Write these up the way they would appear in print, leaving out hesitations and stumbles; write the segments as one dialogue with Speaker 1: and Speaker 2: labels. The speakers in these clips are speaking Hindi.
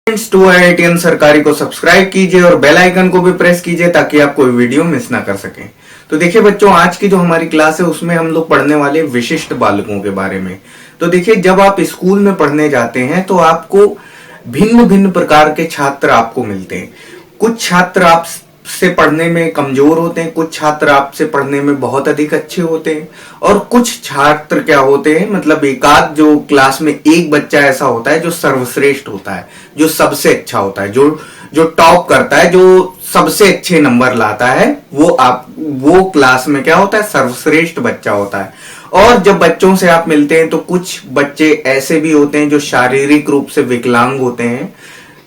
Speaker 1: फ्रेंड्स, टू IITian सरकारी को सब्सक्राइब कीजिए और बेल आइकन को भी प्रेस कीजिए ताकि आप कोई वीडियो मिस ना कर सकें। तो देखिए बच्चों, आज की जो हमारी क्लास है उसमें हम लोग पढ़ने वाले विशिष्ट बालकों के बारे में। तो देखिए, जब आप स्कूल में पढ़ने जाते हैं तो आपको भिन्न भिन्न प्रकार के छात्र आपको मिलते हैं। कुछ छात्र आपसे पढ़ने में कमजोर होते हैं, कुछ छात्र आपसे पढ़ने में बहुत अधिक अच्छे होते हैं, और कुछ छात्र क्या होते हैं, मतलब एकाध जो क्लास में एक बच्चा ऐसा होता है जो सर्वश्रेष्ठ होता है, जो सबसे अच्छा होता है, जो टॉप करता है, जो सबसे अच्छे नंबर लाता है, वो क्लास में क्या होता है, सर्वश्रेष्ठ बच्चा होता है। और जब बच्चों से आप मिलते हैं तो कुछ बच्चे ऐसे भी होते हैं जो शारीरिक रूप से विकलांग होते हैं,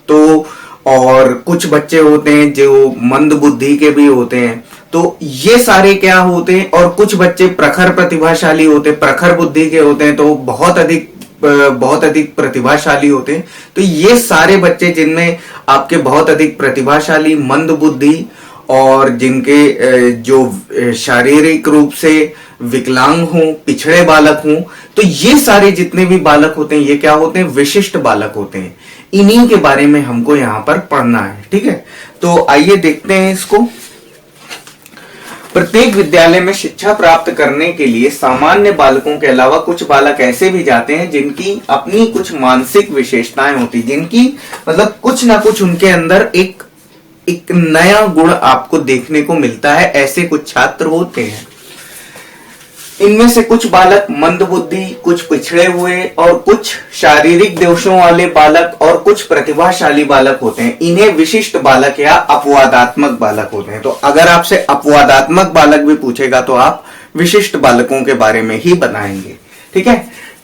Speaker 1: तो और कुछ बच्चे होते हैं जो मंद बुद्धि के भी होते हैं। तो ये सारे क्या होते हैं, और कुछ बच्चे प्रखर प्रतिभाशाली होते हैं, प्रखर बुद्धि के होते हैं, तो बहुत अधिक प्रतिभाशाली होते हैं। तो ये सारे बच्चे जिनमें आपके बहुत अधिक प्रतिभाशाली, मंद बुद्धि और जिनके जो शारीरिक रूप से विकलांग हों, पिछड़े बालक हों, तो ये सारे जितने भी बालक होते हैं ये क्या होते हैं, विशिष्ट बालक होते हैं। इन्हीं के बारे में हमको यहाँ पर पढ़ना है, ठीक है। तो आइए देखते हैं इसको। प्रत्येक विद्यालय में शिक्षा प्राप्त करने के लिए सामान्य बालकों के अलावा कुछ बालक ऐसे भी जाते हैं जिनकी अपनी कुछ मानसिक विशेषताएं होती, जिनकी मतलब कुछ ना कुछ उनके अंदर एक नया गुण आपको देखने को मिलता है। ऐसे कुछ छात्र होते हैं। इनमें से कुछ बालक मंद बुद्धि, कुछ पिछड़े हुए और कुछ शारीरिक दोषों वाले बालक और कुछ प्रतिभाशाली बालक होते हैं। इन्हें विशिष्ट बालक या अपवादात्मक बालक होते हैं। तो अगर आपसे अपवादात्मक बालक भी पूछेगा तो आप विशिष्ट बालकों के बारे में ही बताएंगे, ठीक है।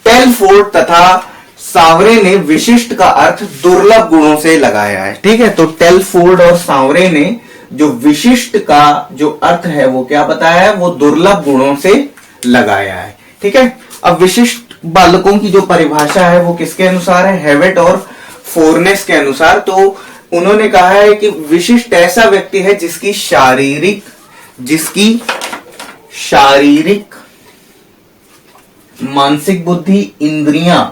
Speaker 1: टेलफोर्ड तथा सांवरे ने विशिष्ट का अर्थ दुर्लभ गुणों से लगाया है, ठीक है। तो टेलफोर्ड और सांवरे ने जो विशिष्ट का जो अर्थ है वो क्या बताया है, वो दुर्लभ गुणों से लगाया है, ठीक है। अब विशिष्ट बालकों की जो परिभाषा है वो किसके अनुसार है, हेवेट और फोरनेस के अनुसार। तो उन्होंने कहा है कि विशिष्ट ऐसा व्यक्ति है जिसकी शारीरिक मानसिक बुद्धि, इंद्रियां,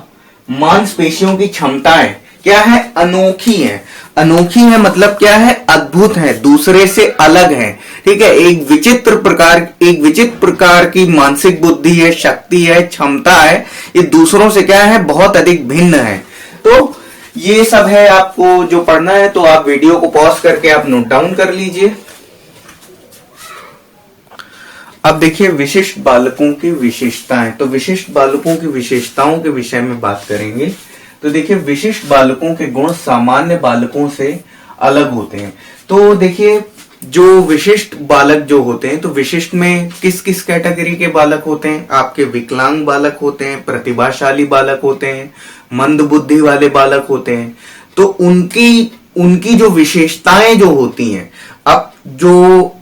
Speaker 1: मांसपेशियों की क्षमताएं क्या है, अनोखी है। अनोखी है मतलब क्या है, अद्भुत है, दूसरे से अलग है, ठीक है। एक विचित्र प्रकार की मानसिक बुद्धि है, शक्ति है, क्षमता है, ये दूसरों से क्या है, बहुत अधिक भिन्न है। तो ये सब है आपको जो पढ़ना है। तो आप वीडियो को पॉज करके आप नोट डाउन कर लीजिए। अब देखिए विशिष्ट बालकों की विशेषताएं। तो विशिष्ट बालकों की विशेषताओं के विषय में बात करेंगे। तो देखिए, विशिष्ट बालकों के गुण सामान्य बालकों से अलग होते हैं। तो देखिए, जो विशिष्ट बालक जो होते हैं, तो विशिष्ट में किस किस कैटेगरी के बालक होते हैं, आपके विकलांग बालक होते हैं, प्रतिभाशाली बालक होते हैं, मंद बुद्धि वाले बालक होते हैं। तो उनकी जो विशेषताएं जो होती हैं, अब जो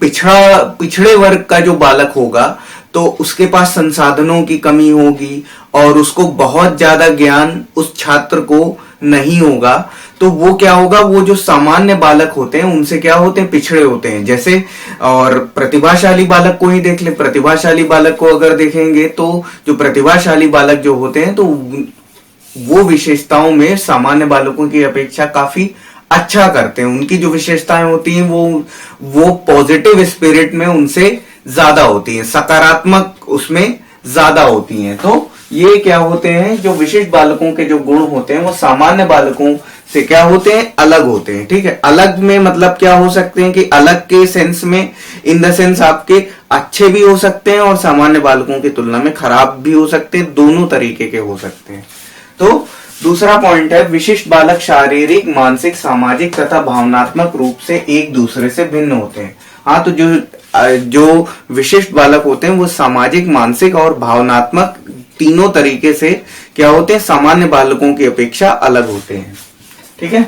Speaker 1: पिछड़े वर्ग का जो बालक होगा तो उसके पास संसाधनों की कमी होगी और उसको बहुत ज्यादा ज्ञान उस छात्र को नहीं होगा। तो वो क्या होगा, वो जो सामान्य बालक होते हैं उनसे क्या होते हैं, पिछड़े होते हैं। जैसे और प्रतिभाशाली बालक को ही देख ले। प्रतिभाशाली बालक को अगर देखेंगे तो जो प्रतिभाशाली बालक जो होते हैं तो वो विशेषताओं में सामान्य बालकों की अपेक्षा काफी अच्छा करते हैं। उनकी जो विशेषताएं होती हैं वो पॉजिटिव स्पिरिट में उनसे ज्यादा होती हैं, सकारात्मक उसमें ज्यादा होती हैं। तो ये क्या होते हैं, जो विशिष्ट बालकों के जो गुण होते हैं वो सामान्य बालकों से क्या होते हैं, अलग होते हैं, ठीक है। अलग में मतलब क्या हो सकते हैं कि अलग के सेंस में, इन द सेंस आपके अच्छे भी हो सकते हैं और सामान्य बालकों की तुलना में खराब भी हो सकते हैं, दोनों तरीके के हो सकते हैं। तो दूसरा पॉइंट है, विशिष्ट बालक शारीरिक, मानसिक, सामाजिक तथा भावनात्मक रूप से एक दूसरे से भिन्न होते हैं। हाँ, तो जो विशिष्ट बालक होते हैं वो सामाजिक, मानसिक और भावनात्मक तीनों तरीके से क्या होते हैं, सामान्य बालकों की अपेक्षा अलग होते हैं, ठीक है।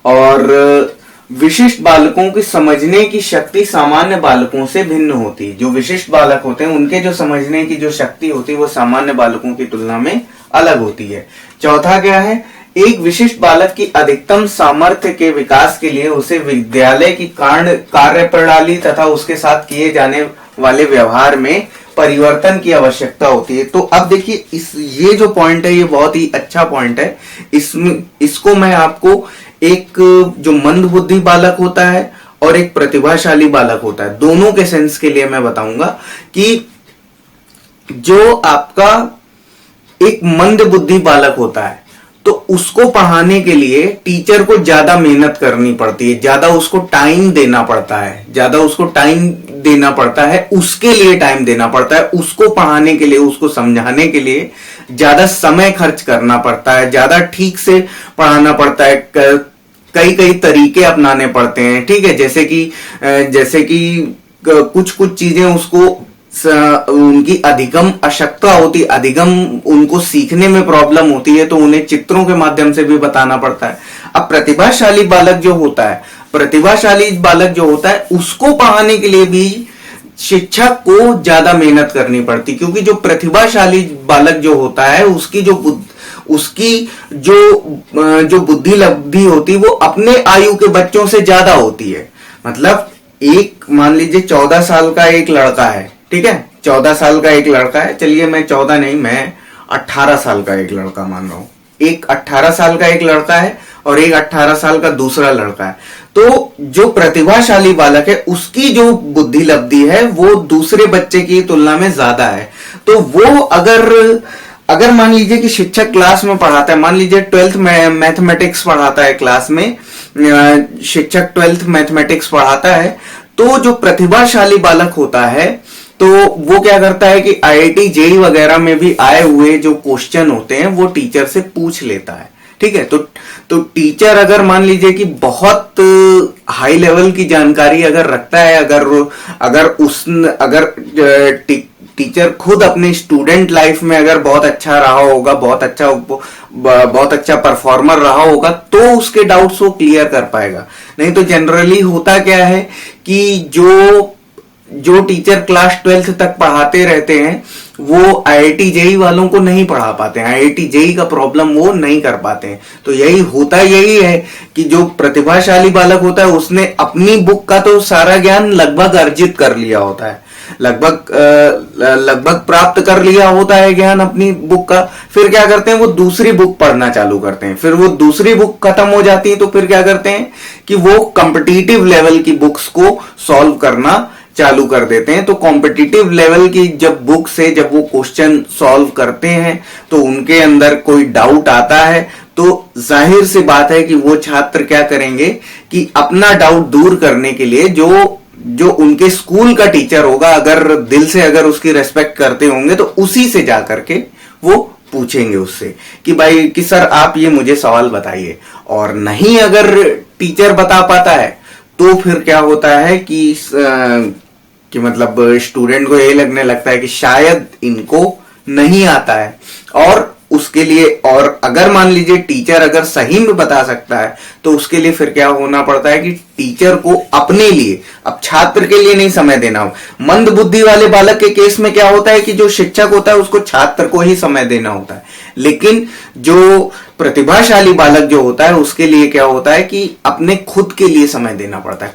Speaker 1: और विशिष्ट बालकों की समझने की शक्ति सामान्य बालकों से भिन्न होती है। जो विशिष्ट बालक होते हैं उनके जो समझने की जो शक्ति होती है वो सामान्य बालकों की तुलना में अलग होती है। चौथा क्या है, एक विशिष्ट बालक की अधिकतम सामर्थ्य के विकास के लिए उसे विद्यालय की कार्य प्रणाली तथा उसके साथ किए जाने वाले व्यवहार में परिवर्तन की आवश्यकता होती है। तो अब देखिए ये जो पॉइंट है ये बहुत ही अच्छा पॉइंट है। इसको मैं आपको एक जो मंदबुद्धि बालक होता है और एक प्रतिभाशाली बालक होता है, दोनों के सेंस के लिए मैं बताऊंगा कि जो आपका एक मंदबुद्धि बालक होता है तो उसको पढ़ाने के लिए टीचर को ज्यादा मेहनत करनी पड़ती है, ज्यादा उसको टाइम देना पड़ता है, उसके लिए टाइम देना पड़ता है, उसको पढ़ाने के लिए, उसको समझाने के लिए ज्यादा समय खर्च करना पड़ता है, ज्यादा ठीक से पढ़ाना पड़ता है, कई कई तरीके अपनाने पड़ते हैं। ठीक है, जैसे कि कुछ चीजें उसको उनकी अधिगम अशक्ता होती, अधिगम उनको सीखने में प्रॉब्लम होती है, तो उन्हें चित्रों के माध्यम से भी बताना पड़ता है। अब प्रतिभाशाली बालक जो होता है उसको पढ़ाने के लिए भी शिक्षक को ज्यादा मेहनत करनी पड़ती, क्योंकि जो प्रतिभाशाली बालक जो होता है उसकी जो बुद्धि लब्धि होती है वो अपने आयु के बच्चों से ज्यादा होती है। मतलब एक मान लीजिए 14 साल का एक लड़का है, ठीक है, 14 साल का एक लड़का है, चलिए मैं 14 नहीं, मैं 18 साल का एक लड़का मान रहा हूं। एक 18 साल का एक लड़का है और एक 18 साल का दूसरा लड़का है। तो जो प्रतिभाशाली बालक है उसकी जो बुद्धि लब्धि है वो दूसरे बच्चे की तुलना में ज्यादा है। तो वो अगर मान लीजिए कि शिक्षक क्लास में पढ़ाता है, मान लीजिए 12th मैथमेटिक्स पढ़ाता है, क्लास में शिक्षक 12th मैथमेटिक्स पढ़ाता है, तो जो प्रतिभाशाली बालक होता है तो वो क्या करता है कि IIT JEE वगैरह में भी आए हुए जो क्वेश्चन होते हैं वो टीचर से पूछ लेता है। ठीक है, तो टीचर अगर मान लीजिए कि बहुत हाई लेवल की जानकारी अगर रखता है, अगर टीचर खुद अपने स्टूडेंट लाइफ में अगर बहुत अच्छा रहा होगा, बहुत अच्छा परफॉर्मर रहा होगा, तो उसके डाउट्स वो क्लियर कर पाएगा। नहीं तो जनरली होता क्या है कि जो टीचर क्लास 12th तक पढ़ाते रहते हैं वो IIT JEE वालों को नहीं पढ़ा पाते हैं, IIT JEE का प्रॉब्लम वो नहीं कर पाते हैं। तो यही है कि जो प्रतिभाशाली बालक होता है उसने अपनी बुक का तो सारा ज्ञान लगभग अर्जित कर लिया होता है, लगभग प्राप्त कर लिया होता है ज्ञान अपनी बुक का। फिर क्या करते हैं, वो दूसरी बुक पढ़ना चालू करते हैं, फिर वो दूसरी बुक खत्म हो जाती है तो फिर क्या करते हैं कि वो कॉम्पिटिटिव लेवल की बुक्स को सॉल्व करना चालू कर देते हैं। तो कॉम्पिटिटिव लेवल की जब बुक से जब वो क्वेश्चन सॉल्व करते हैं तो उनके अंदर कोई डाउट आता है, तो जाहिर सी बात है कि वो छात्र क्या करेंगे कि अपना डाउट दूर करने के लिए जो उनके स्कूल का टीचर होगा, अगर दिल से अगर उसकी रेस्पेक्ट करते होंगे तो उसी से जाकर के वो पूछेंगे उससे कि भाई कि सर आप ये मुझे सवाल बताइए। और नहीं अगर टीचर बता पाता है तो फिर क्या होता है कि मतलब स्टूडेंट को यही लगने लगता है कि शायद इनको नहीं आता है, और उसके लिए, और अगर मान लीजिए टीचर अगर सही में बता सकता है तो उसके लिए फिर क्या होना पड़ता है कि टीचर को अपने लिए, अब छात्र के लिए नहीं समय देना हो। मंद बुद्धि वाले बालक के केस में क्या होता है कि जो शिक्षक होता है उसको छात्र को ही समय देना होता है, लेकिन जो प्रतिभाशाली बालक जो होता है उसके लिए क्या होता है कि अपने खुद के लिए समय देना पड़ता है,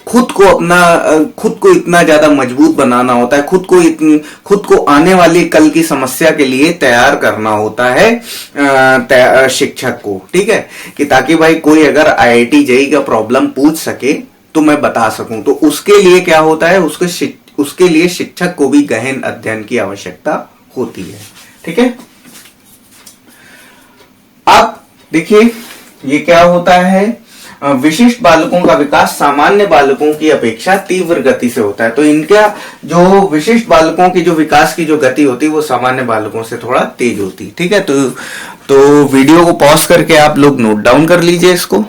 Speaker 1: खुद को इतना ज्यादा मजबूत बनाना होता है, खुद को आने वाली कल की समस्या के लिए तैयार करना होता है शिक्षक को। ठीक है, कि ताकि भाई कोई अगर IIT JEE का प्रॉब्लम पूछ सके तो मैं बता सकूं। तो उसके लिए क्या होता है, उसके लिए शिक्षक को भी गहन अध्ययन की आवश्यकता होती है। ठीक है, अब देखिए ये क्या होता है, विशिष्ट बालकों का विकास सामान्य बालकों की अपेक्षा तीव्र गति से होता है। तो इनका जो विशिष्ट बालकों की जो विकास की जो गति होती है वो सामान्य बालकों से थोड़ा तेज होती है। ठीक है, तो वीडियो को पॉज करके आप लोग नोट डाउन कर लीजिए इसको।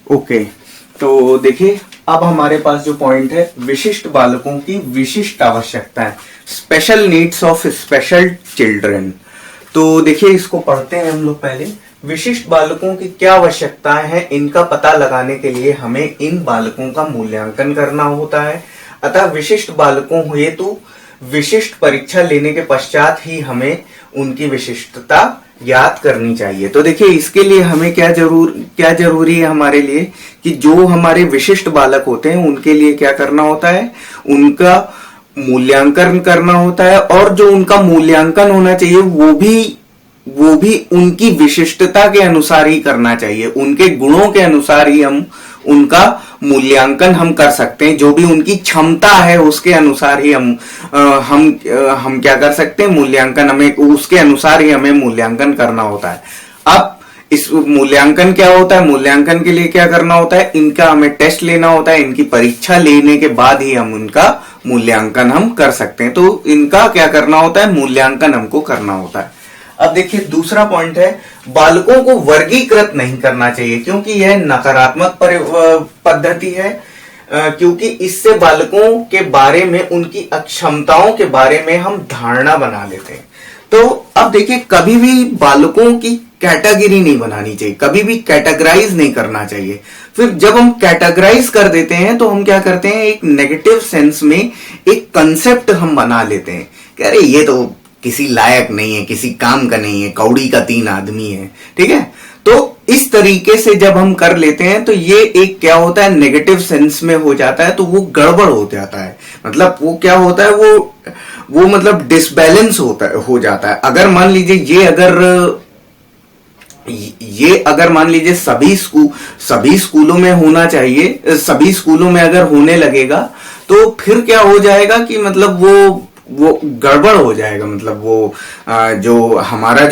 Speaker 1: ओके, तो देखिए अब हमारे पास जो पॉइंट है, विशिष्ट बालकों की विशिष्ट आवश्यकताएं, special needs of special children. तो देखिए इसको पढ़ते हैं हम लोग पहले। विशिष्ट बालकों की क्या आवश्यकताएं हैं, इनका पता लगाने के लिए हमें इन बालकों का मूल्यांकन करना होता है। अतः विशिष्ट बालकों हेतु विशिष्ट परीक्षा लेने के पश्चात ही हमें उनकी विशिष्टता याद करनी चाहिए। तो देखिए इसके लिए हमें क्या जरूरी है हमारे लिए कि जो हमारे विशिष्ट बालक होते हैं उनके लिए क्या करना होता है, मूल्यांकन करना होता है, और जो उनका मूल्यांकन होना चाहिए वो भी उनकी विशिष्टता के अनुसार ही करना चाहिए, उनके गुणों के अनुसार ही हम उनका मूल्यांकन हम कर सकते हैं। जो भी उनकी क्षमता है उसके अनुसार ही हम क्या कर सकते हैं, मूल्यांकन हमें उसके अनुसार ही हमें मूल्यांकन करना होता है। अब इस मूल्यांकन क्या होता है, मूल्यांकन के लिए क्या करना होता है, इनका हमें टेस्ट लेना होता है, इनकी परीक्षा लेने के बाद ही हम उनका मूल्यांकन हम कर सकते हैं। तो इनका क्या करना होता है, मूल्यांकन हमको करना होता है। अब देखिए दूसरा पॉइंट है, बालकों को वर्गीकृत नहीं करना चाहिए, क्योंकि यह नकारात्मक पद्धति है, क्योंकि इससे बालकों के बारे में, उनकी अक्षमताओं के बारे में हम धारणा बना लेते हैं। तो अब देखिए, कभी भी बालकों की कैटेगरी नहीं बनानी चाहिए, कभी भी कैटेगराइज नहीं करना चाहिए। फिर जब हम कैटेगराइज कर देते हैं तो हम क्या करते हैं, एक नेगेटिव सेंस में एक कंसेप्ट हम बना लेते हैं कि अरे ये तो किसी लायक नहीं है, किसी काम का नहीं है, कौड़ी का 3 आदमी है, ठीक है। तो इस तरीके से जब हम कर लेते हैं तो ये एक क्या होता है, नेगेटिव सेंस में हो जाता है, तो वो गड़बड़ हो जाता है। मतलब वो क्या होता है, वो मतलब डिसबैलेंस हो जाता है। अगर मान लीजिए ये अगर मान लीजिए सभी स्कूलों में होना चाहिए, सभी स्कूलों में अगर होने लगेगा तो फिर क्या हो जाएगा कि मतलब वो गड़बड़ हो जाएगा। मतलब वो जो हमारा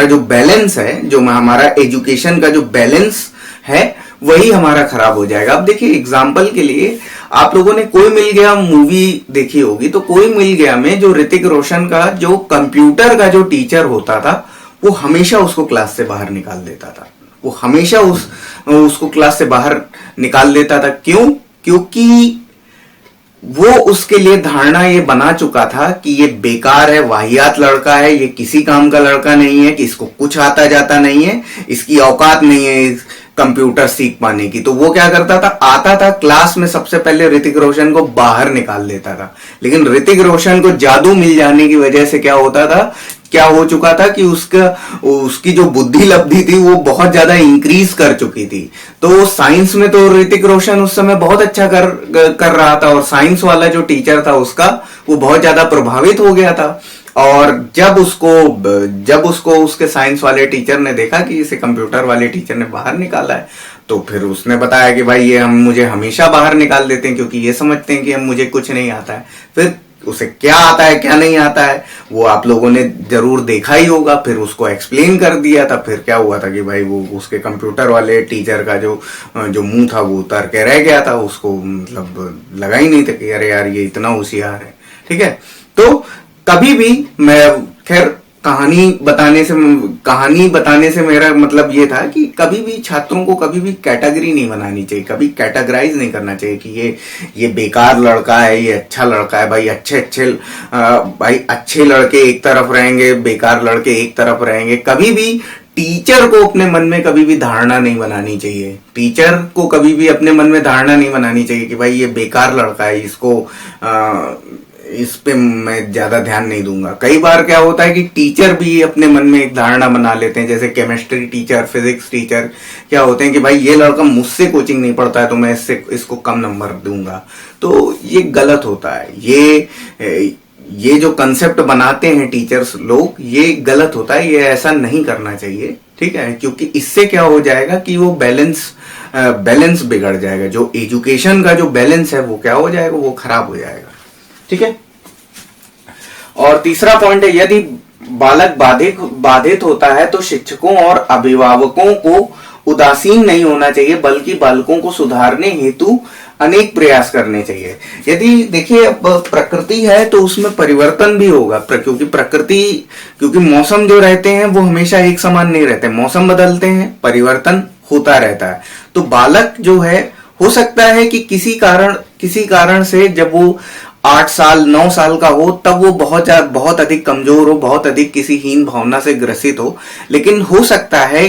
Speaker 1: जो बैलेंस है, जो हमारा एजुकेशन का जो बैलेंस है, वही हमारा खराब हो जाएगा। अब देखिए एग्जाम्पल के लिए, आप लोगों ने कोई मिल गया मूवी देखी होगी, तो कोई मिल गया में जो ऋतिक रोशन का जो कंप्यूटर का जो टीचर होता था, वो हमेशा उसको क्लास से बाहर निकाल देता था। वो हमेशा उसको क्लास से बाहर निकाल देता था। क्यों? क्योंकि वो उसके लिए धारणा ये बना चुका था कि ये बेकार है, वाहियात लड़का है, ये किसी काम का लड़का नहीं है, कि इसको कुछ आता जाता नहीं है, इसकी औकात नहीं है कंप्यूटर सीख पाने की। तो वो क्या करता था, आता था क्लास में, सबसे पहले ऋतिक रोशन को बाहर निकाल देता था। लेकिन ऋतिक रोशन को जादू मिल जाने की वजह से क्या होता था, क्या हो चुका था कि उसकी जो बुद्धि लब्धि थी वो बहुत ज्यादा इंक्रीज कर चुकी थी। तो साइंस में तो ऋतिक रोशन उस समय बहुत अच्छा कर रहा था, और साइंस वाला जो टीचर था उसका, वो बहुत ज्यादा प्रभावित हो गया था। और जब उसको उसके साइंस वाले टीचर ने देखा कि इसे कंप्यूटर वाले टीचर ने बाहर निकाला है, तो फिर उसने बताया कि भाई ये मुझे हमेशा बाहर निकाल देते हैं, क्योंकि ये समझते हैं कि मुझे कुछ नहीं आता है। फिर उसे क्या आता है क्या नहीं आता है वो आप लोगों ने जरूर देखा ही होगा। फिर उसको एक्सप्लेन कर दिया था। फिर क्या हुआ था कि भाई वो उसके कंप्यूटर वाले टीचर का जो मुंह था वो उतर के रह गया था। उसको मतलब लगा ही नहीं था कि अरे यार ये इतना होशियार है, ठीक है। तो कभी भी मैं, खैर कहानी बताने से मेरा मतलब ये था कि कभी भी छात्रों को कभी भी कैटेगरी नहीं बनानी चाहिए, कभी कैटेगराइज नहीं करना चाहिए कि ये बेकार लड़का है, ये अच्छा लड़का है। भाई अच्छे लड़के एक तरफ रहेंगे, बेकार लड़के एक तरफ रहेंगे। कभी भी टीचर को अपने मन में कभी भी धारणा नहीं बनानी चाहिए, टीचर को कभी भी अपने मन में धारणा नहीं बनानी चाहिए कि भाई ये बेकार लड़का है, इस पे मैं ज्यादा ध्यान नहीं दूंगा। कई बार क्या होता है कि टीचर भी अपने मन में एक धारणा बना लेते हैं, जैसे केमिस्ट्री टीचर, फिजिक्स टीचर क्या होते हैं कि भाई ये लड़का मुझसे कोचिंग नहीं पढ़ता है तो मैं इसको कम नंबर दूंगा। तो ये गलत होता है। ये जो कंसेप्ट बनाते हैं टीचर्स लोग, ये गलत होता है, ये ऐसा नहीं करना चाहिए, ठीक है। क्योंकि इससे क्या हो जाएगा कि वो बैलेंस बिगड़ जाएगा। जो एजुकेशन का जो बैलेंस है वो क्या हो जाएगा, वो खराब हो जाएगा, ठीक है। और तीसरा पॉइंट है, यदि बालक बाधित होता है तो शिक्षकों और अभिभावकों को उदासीन नहीं होना चाहिए, बल्कि बालकों को सुधारने हेतु अनेक प्रयास करने चाहिए। यदि देखिए अब प्रकृति है तो उसमें परिवर्तन भी होगा, क्योंकि मौसम जो रहते हैं वो हमेशा एक समान नहीं रहते, मौसम बदलते हैं, परिवर्तन होता रहता है। तो बालक जो है, हो सकता है कि किसी कारण से जब वो 8 साल 9 साल का हो तब वो बहुत अधिक कमजोर हो, बहुत अधिक किसी हीन भावना से ग्रसित हो। लेकिन हो सकता है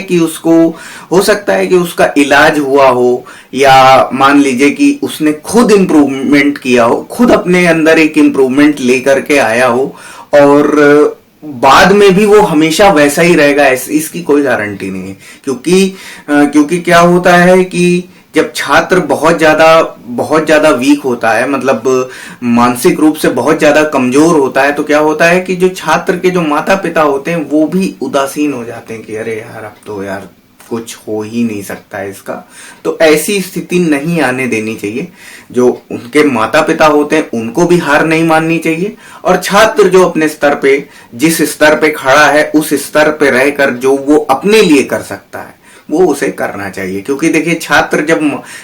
Speaker 1: कि उसका इलाज हुआ हो, या मान लीजिए कि उसने खुद इम्प्रूवमेंट किया हो, खुद अपने अंदर एक इम्प्रूवमेंट लेकर के आया हो, और बाद में भी वो हमेशा वैसा ही रहेगा, इसकी कोई गारंटी नहीं है। क्योंकि क्या होता है कि जब छात्र बहुत ज्यादा वीक होता है, मतलब मानसिक रूप से बहुत ज्यादा कमजोर होता है, तो क्या होता है कि जो छात्र के जो माता पिता होते हैं वो भी उदासीन हो जाते हैं कि अरे यार अब तो यार कुछ हो ही नहीं सकता है इसका। तो ऐसी स्थिति नहीं आने देनी चाहिए। जो उनके माता पिता होते हैं उनको भी हार नहीं माननी चाहिए, और छात्र जो अपने स्तर पे, जिस स्तर पे खड़ा है उस स्तर पे रहकर जो वो अपने लिए कर सकता है वो उसे करना चाहिए। क्योंकि देखिए छात्र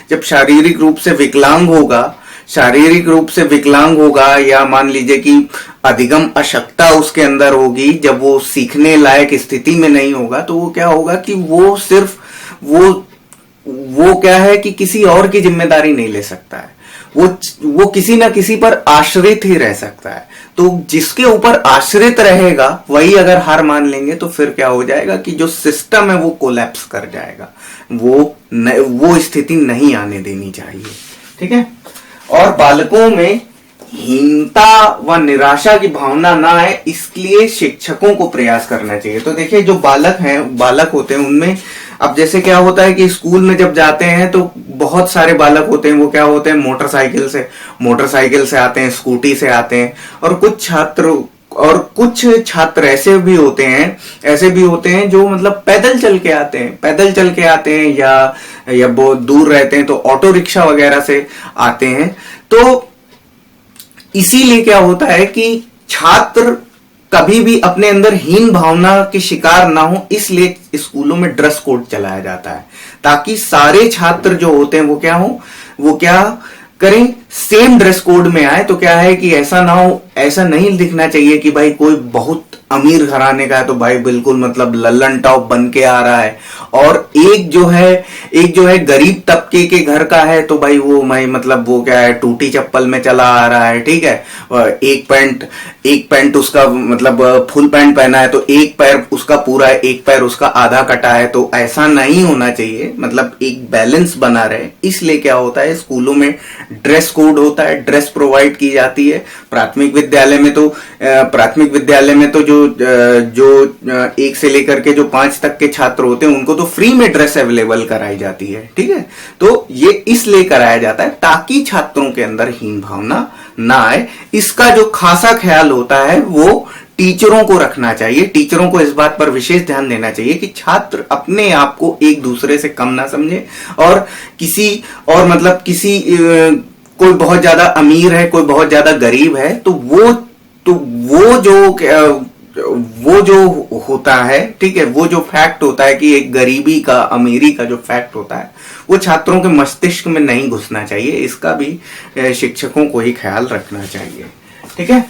Speaker 1: जब शारीरिक रूप से विकलांग होगा या मान लीजिए कि अधिगम अशक्ता उसके अंदर होगी, जब वो सीखने लायक स्थिति में नहीं होगा, तो वो क्या होगा कि वो सिर्फ वो क्या है कि किसी और की जिम्मेदारी नहीं ले सकता है, वो किसी ना किसी पर आश्रित ही रह सकता है। तो जिसके ऊपर आश्रित रहेगा वही अगर हार मान लेंगे तो फिर क्या हो जाएगा कि जो सिस्टम है वो कोलैप्स कर जाएगा। वो स्थिति नहीं आने देनी चाहिए, ठीक है। और बालकों में हीनता व निराशा की भावना ना आए, इसलिए शिक्षकों को प्रयास करना चाहिए। तो देखिए जो बालक होते हैं उनमें, अब जैसे क्या होता है कि स्कूल में जब जाते हैं तो बहुत सारे बालक होते हैं, वो क्या होते हैं मोटरसाइकिल से आते हैं, स्कूटी से आते हैं, और कुछ छात्र ऐसे भी होते हैं जो मतलब पैदल चल के आते हैं या बहुत दूर रहते हैं तो ऑटो रिक्शा वगैरह से आते हैं। तो इसीलिए क्या होता है कि छात्र कभी भी अपने अंदर हीन भावना के शिकार ना हो, इसलिए स्कूलों में ड्रेस कोड चलाया जाता है, ताकि सारे छात्र जो होते हैं वो क्या करें, सेम ड्रेस कोड में आए। तो क्या है कि ऐसा ना हो, ऐसा नहीं दिखना चाहिए कि भाई कोई बहुत अमीर घराने का है तो भाई बिल्कुल मतलब लल्लन टॉप बन के आ रहा है, और एक जो है गरीब तबके के घर का है तो भाई वो क्या है टूटी चप्पल में चला आ रहा है, ठीक है। एक पैंट उसका मतलब फुल पैंट पहना है तो एक पैर उसका पूरा है, एक पैर उसका आधा कटा है। तो ऐसा नहीं होना चाहिए, मतलब एक बैलेंस बना रहे। इसलिए क्या होता है स्कूलों में ड्रेस कोड होता है, ड्रेस प्रोवाइड की जाती है। प्राथमिक विद्यालय में तो जो 1 से लेकर के जो 5 तक के छात्र होते हैं उनको तो फ्री में ड्रेस अवेलेबल कराई जाती है, ठीक है। तो ये इसलिए कराया जाता है ताकि छात्रों के अंदर हीन भावना ना आए। इसका जो खासा ख्याल होता है वो टीचरों को रखना चाहिए। टीचरों को इस बात पर विशेष ध्यान देना चाहिए कि छात्र अपने आप को एक दूसरे से कम ना समझे, और कोई बहुत ज्यादा अमीर है, कोई बहुत ज्यादा गरीब है, तो वो जो होता है, ठीक है, वो जो फैक्ट होता है कि एक गरीबी का अमीरी का जो फैक्ट होता है वो छात्रों के मस्तिष्क में नहीं घुसना चाहिए। इसका भी शिक्षकों को ही ख्याल रखना चाहिए, ठीक है।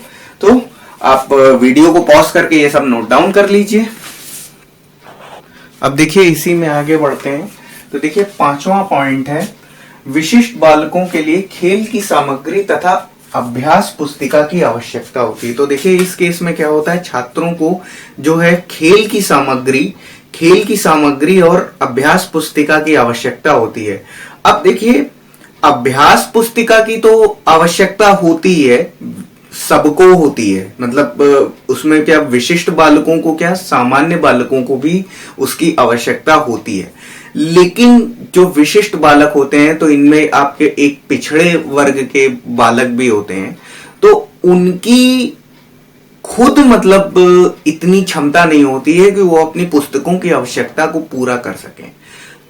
Speaker 1: तो आप वीडियो को पॉज करके ये सब नोट डाउन कर लीजिए। अब देखिए इसी में आगे बढ़ते हैं। तो देखिए 5वां पॉइंट है, विशिष्ट बालकों के लिए खेल की सामग्री तथा अभ्यास पुस्तिका की आवश्यकता होती है। तो देखिए इस केस में क्या होता है, छात्रों को जो है खेल की सामग्री और अभ्यास पुस्तिका की आवश्यकता होती है। अब देखिए अभ्यास पुस्तिका की तो आवश्यकता होती है, सबको होती है, मतलब उसमें क्या विशिष्ट बालकों को क्या सामान्य बालकों को भी उसकी आवश्यकता होती है। लेकिन जो विशिष्ट बालक होते हैं तो इनमें आपके एक पिछड़े वर्ग के बालक भी होते हैं, तो उनकी खुद मतलब इतनी क्षमता नहीं होती है कि वो अपनी पुस्तकों की आवश्यकता को पूरा कर सकें।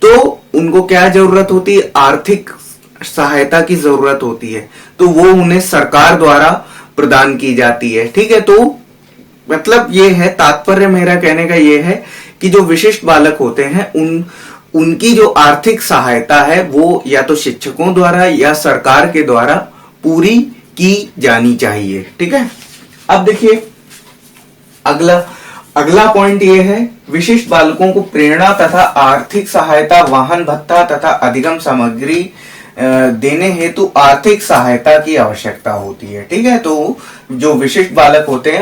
Speaker 1: तो उनको क्या जरूरत होती है, आर्थिक सहायता की जरूरत होती है, तो वो उन्हें सरकार द्वारा प्रदान की जाती है, ठीक है। तो मतलब ये है, तात्पर्य मेरा कहने का ये है कि जो विशिष्ट बालक होते हैं उनकी जो आर्थिक सहायता है वो या तो शिक्षकों द्वारा या सरकार के द्वारा पूरी की जानी चाहिए, ठीक है। अब देखिए अगला पॉइंट ये है, विशिष्ट बालकों को प्रेरणा तथा आर्थिक सहायता, वाहन भत्ता तथा अधिगम सामग्री देने हेतु आर्थिक सहायता की आवश्यकता होती है, ठीक है। तो जो विशिष्ट बालक होते हैं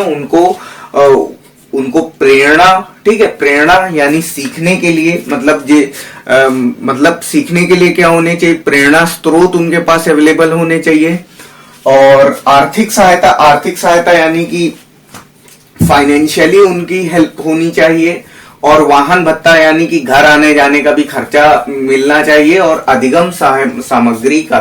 Speaker 1: उनको प्रेरणा, ठीक है, प्रेरणा यानी सीखने के लिए मतलब सीखने के लिए क्या होने चाहिए, प्रेरणा स्रोत उनके पास अवेलेबल होने चाहिए। और आर्थिक सहायता यानी कि फाइनेंशियली उनकी हेल्प होनी चाहिए, और वाहन भत्ता यानी कि घर आने जाने का भी खर्चा मिलना चाहिए, और अधिगम सामग्री का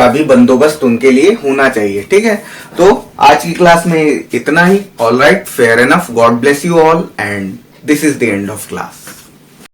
Speaker 1: भी बंदोबस्त उनके लिए होना चाहिए। ठीक है, तो आज की क्लास में इतना ही। All right, fair enough, God bless you all, and this is the end of class.